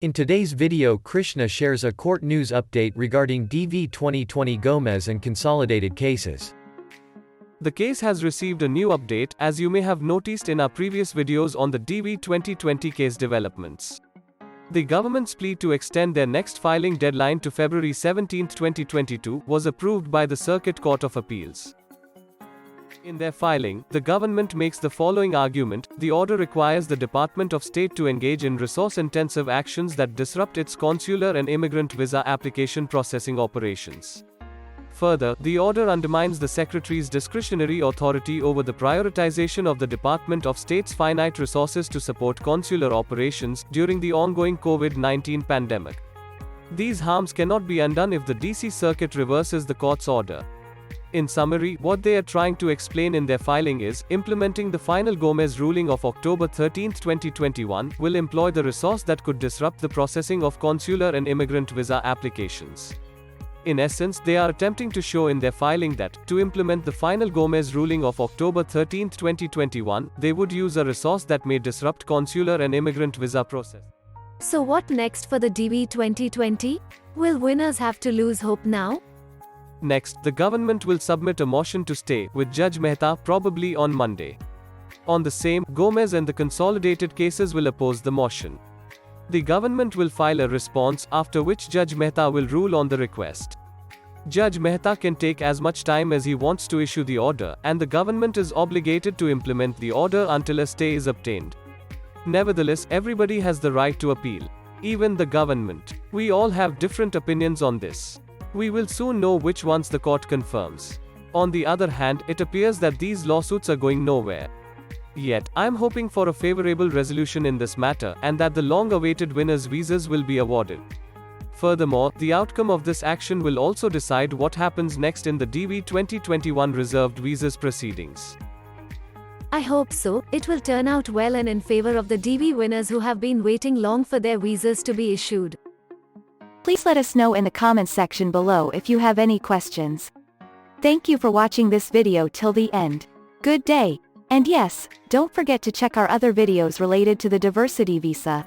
In today's video, Krishna shares a court news update regarding DV 2020 Gomez and consolidated cases. The case has received a new update, as you may have noticed in our previous videos on the DV 2020 case developments. The government's plea to extend their next filing deadline to February 17, 2022 was approved by the Circuit Court of Appeals. In their filing, the government makes the following argument: the order requires the Department of State to engage in resource-intensive actions that disrupt its consular and immigrant visa application processing operations. Further, the order undermines the Secretary's discretionary authority over the prioritization of the Department of State's finite resources to support consular operations during the ongoing COVID-19 pandemic. These harms cannot be undone if the DC Circuit reverses the court's order. In summary, what they are trying to explain in their filing is, implementing the final Gomez ruling of October 13, 2021, will employ the resource that could disrupt the processing of consular and immigrant visa applications. In essence, they are attempting to show in their filing that, to implement the final Gomez ruling of October 13, 2021, they would use a resource that may disrupt consular and immigrant visa process. So what next for the DV 2020? Will winners have to lose hope now? Next, the government will submit a motion to stay with Judge Mehta probably on Monday. On the same, Gomez and the consolidated cases will oppose the motion. The government will file a response, after which Judge Mehta will rule on the request. Judge Mehta can take as much time as he wants to issue the order, and the government is obligated to implement the order until a stay is obtained. Nevertheless, everybody has the right to appeal. Even the government. We all have different opinions on this. We will soon know which ones the court confirms. On the other hand, it appears that these lawsuits are going nowhere. Yet, I'm hoping for a favorable resolution in this matter, and that the long-awaited winners' visas will be awarded. Furthermore, the outcome of this action will also decide what happens next in the DV 2021 reserved visas proceedings. I hope so. It will turn out well and in favor of the DV winners who have been waiting long for their visas to be issued. Please let us know in the comments section below if you have any questions. Thank you for watching this video till the end. Good day. And yes, don't forget to check our other videos related to the diversity visa.